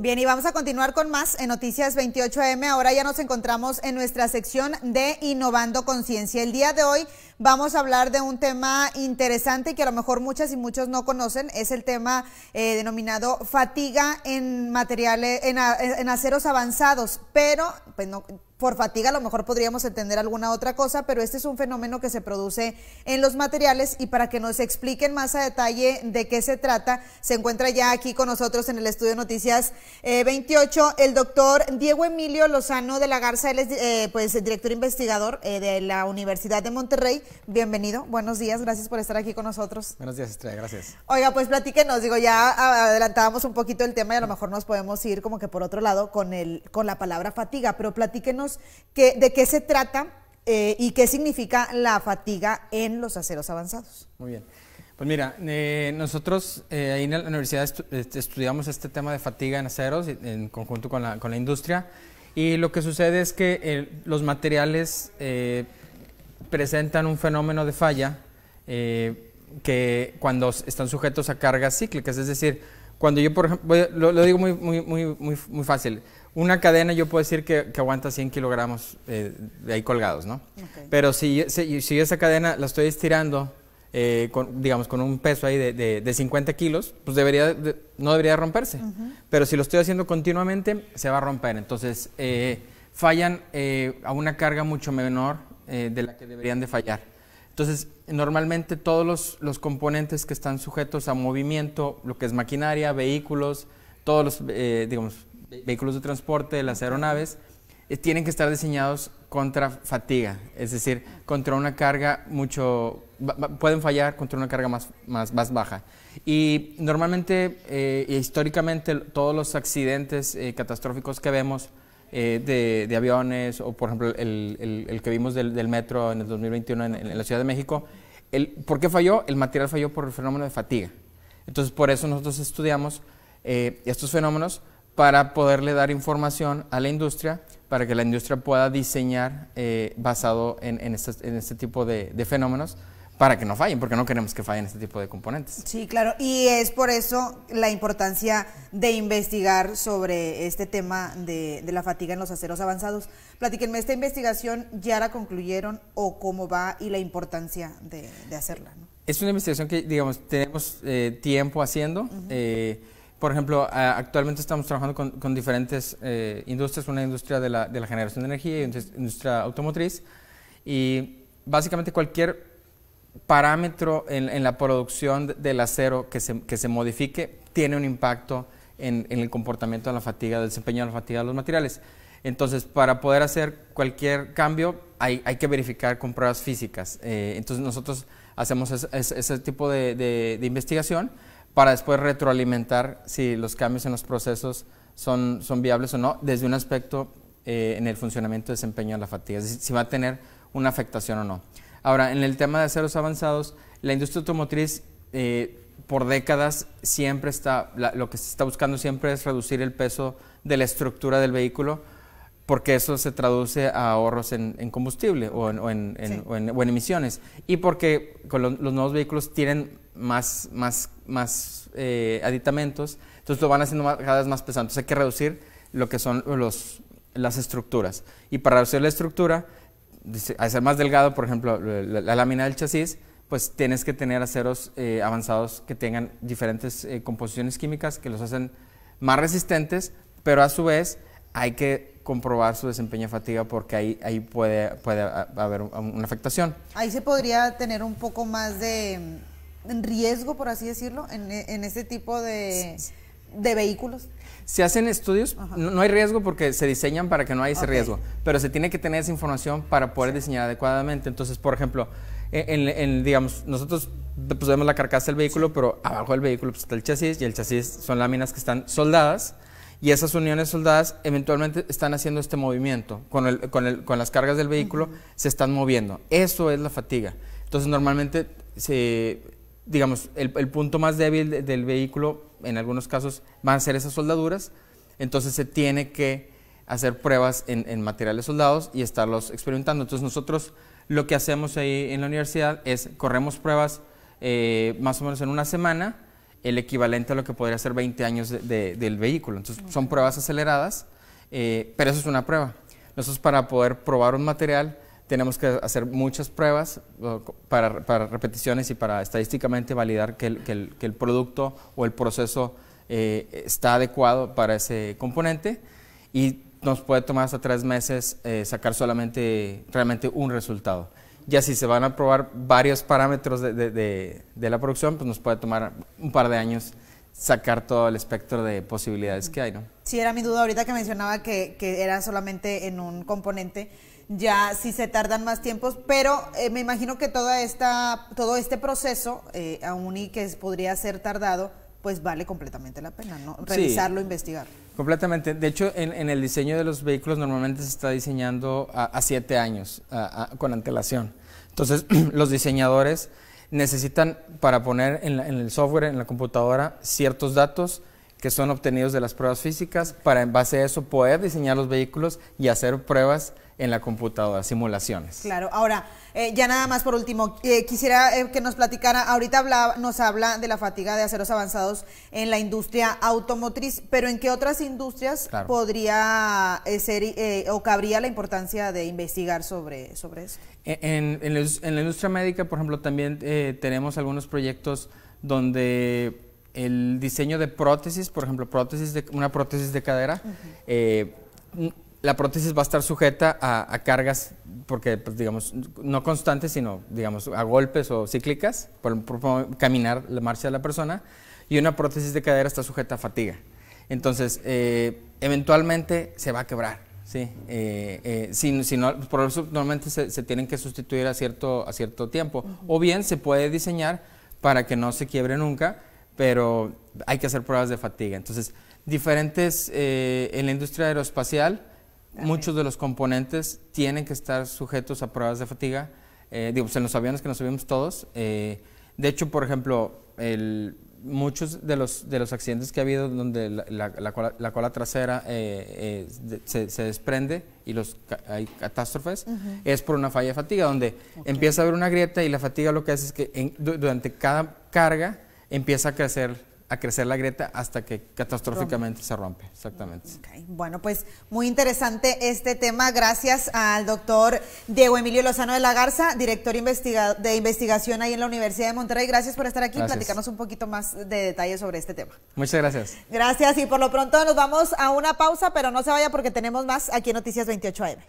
Bien, y vamos a continuar con más en Noticias 28M. Ahora ya nos encontramos en nuestra sección de Innovando Conciencia. El día de hoy vamos a hablar de un tema interesante que a lo mejor muchas y muchos no conocen. Es el tema denominado fatiga en materiales, en aceros avanzados, pero pues no, por fatiga a lo mejor podríamos entender alguna otra cosa, pero este es un fenómeno que se produce en los materiales, y para que nos expliquen más a detalle de qué se trata, se encuentra ya aquí con nosotros en el estudio de Noticias 28 el doctor Diego Emilio Lozano de la Garza. Él es pues director investigador de la Universidad de Monterrey. Bienvenido, buenos días, gracias por estar aquí con nosotros. Buenos días, Estrella, gracias. Oiga, pues platíquenos, digo, ya adelantábamos un poquito el tema y a lo mejor nos podemos ir como que por otro lado con la palabra fatiga, pero platíquenos de qué se trata y qué significa la fatiga en los aceros avanzados. Muy bien. Pues mira, nosotros ahí en la universidad estudiamos este tema de fatiga en aceros en conjunto con la industria, y lo que sucede es que los materiales presentan un fenómeno de falla que cuando están sujetos a cargas cíclicas, es decir, cuando yo, por ejemplo, lo digo muy fácil, una cadena yo puedo decir que aguanta 100 kilogramos de ahí colgados, ¿no? Okay. Pero si esa cadena la estoy estirando, con un peso ahí de 50 kilos, pues no debería romperse. Pero si lo estoy haciendo continuamente, se va a romper. Entonces, fallan a una carga mucho menor de la que deberían de fallar. Entonces, normalmente todos los componentes que están sujetos a movimiento, lo que es maquinaria, vehículos, todos los, vehículos de transporte, las aeronaves, tienen que estar diseñados contra fatiga, es decir, contra una carga pueden fallar contra una carga más baja. Y normalmente, históricamente, todos los accidentes catastróficos que vemos de aviones, o por ejemplo el que vimos del metro en el 2021 en la Ciudad de México, ¿por qué falló? El material falló por el fenómeno de fatiga. Entonces, por eso nosotros estudiamos estos fenómenos, para poderle dar información a la industria, para que la industria pueda diseñar basado en este tipo de fenómenos, para que no fallen, porque no queremos que fallen este tipo de componentes. Sí, claro, y es por eso la importancia de investigar sobre este tema de la fatiga en los aceros avanzados. Platíquenme, ¿esta investigación ya la concluyeron o cómo va y la importancia de hacerla, ¿no? Es una investigación que, digamos, tenemos tiempo haciendo. Por ejemplo, actualmente estamos trabajando con diferentes industrias, una industria de la generación de energía y una industria automotriz, y básicamente cualquier parámetro en la producción del acero que se modifique tiene un impacto en el comportamiento de la fatiga, del desempeño de la fatiga de los materiales. Entonces, para poder hacer cualquier cambio hay que verificar con pruebas físicas. Entonces, nosotros hacemos ese tipo de investigación para después retroalimentar si los cambios en los procesos son viables o no, desde un aspecto en el funcionamiento y desempeño de la fatiga, es decir, si va a tener una afectación o no. Ahora, en el tema de aceros avanzados, la industria automotriz por décadas siempre lo que se está buscando siempre es reducir el peso de la estructura del vehículo, porque eso se traduce a ahorros en combustible o en emisiones, y porque con los nuevos vehículos tienen más aditamentos, entonces lo van haciendo cada vez más pesado. Entonces hay que reducir lo que son las estructuras, y para reducir la estructura, al ser más delgado, por ejemplo, la lámina del chasis, pues tienes que tener aceros avanzados que tengan diferentes composiciones químicas que los hacen más resistentes, pero a su vez hay que comprobar su desempeño de fatiga, porque ahí puede haber una afectación. Ahí se podría tener un poco más de riesgo, por así decirlo, en este tipo de vehículos. Se hacen estudios, no hay riesgo porque se diseñan para que no haya ese riesgo, pero se tiene que tener esa información para poder diseñar adecuadamente. Entonces, por ejemplo, digamos, nosotros pues vemos la carcasa del vehículo, pero abajo del vehículo pues está el chasis, y el chasis son láminas que están soldadas, y esas uniones soldadas eventualmente están haciendo este movimiento, con las cargas del vehículo se están moviendo. Eso es la fatiga. Entonces, normalmente, digamos, el punto más débil del vehículo, en algunos casos, van a ser esas soldaduras. Entonces se tiene que hacer pruebas en materiales soldados y estarlos experimentando. Entonces nosotros lo que hacemos ahí en la universidad es corremos pruebas más o menos en una semana, el equivalente a lo que podría ser 20 años del vehículo. Entonces, son pruebas aceleradas, pero eso es una prueba. Nosotros, para poder probar un material, tenemos que hacer muchas pruebas para repeticiones y para estadísticamente validar que el producto o el proceso está adecuado para ese componente, y nos puede tomar hasta 3 meses sacar realmente un resultado. Ya si se van a probar varios parámetros de la producción, pues nos puede tomar un par de años sacar todo el espectro de posibilidades que hay, ¿no? Sí, era mi duda ahorita que mencionaba que era solamente en un componente. Ya sí se tardan más tiempos, pero me imagino que todo este proceso, aún y que podría ser tardado, pues vale completamente la pena, ¿no? Revisarlo, sí, investigar. Completamente. De hecho, en el diseño de los vehículos normalmente se está diseñando a 7 años con antelación. Entonces, los diseñadores necesitan, para poner en el software, en la computadora, ciertos datos que son obtenidos de las pruebas físicas, para en base a eso poder diseñar los vehículos y hacer pruebas en la computadora, simulaciones. Claro. Ahora, ya nada más por último, quisiera que nos platicara, ahorita nos habla de la fatiga de aceros avanzados en la industria automotriz, pero ¿en qué otras industrias, claro, podría ser o cabría la importancia de investigar sobre eso? En la industria médica, por ejemplo, también tenemos algunos proyectos donde el diseño de prótesis, por ejemplo, una prótesis de cadera, la prótesis va a estar sujeta a cargas, porque, pues, digamos, no constantes, sino, digamos, a golpes o cíclicas, por caminar la marcha de la persona, y una prótesis de cadera está sujeta a fatiga. Entonces, eventualmente se va a quebrar, ¿sí? Si no, por eso normalmente se tienen que sustituir a cierto tiempo, o bien se puede diseñar para que no se quiebre nunca, pero hay que hacer pruebas de fatiga. Entonces, diferentes, en la industria aeroespacial, muchos de los componentes tienen que estar sujetos a pruebas de fatiga, pues en los aviones que nos subimos todos. De hecho, por ejemplo, muchos de los accidentes que ha habido donde la cola trasera se desprende y hay catástrofes, es por una falla de fatiga, donde empieza a haber una grieta, y la fatiga lo que hace es que durante cada carga empieza a crecer la grieta hasta que catastróficamente se rompe. Exactamente. Okay. Bueno, pues muy interesante este tema. Gracias al doctor Diego Emilio Lozano de la Garza, director de investigación ahí en la Universidad de Monterrey. Gracias por estar aquí y platicarnos un poquito más de detalles sobre este tema. Muchas gracias. Gracias, y por lo pronto nos vamos a una pausa, pero no se vaya porque tenemos más aquí en Noticias 28 AM.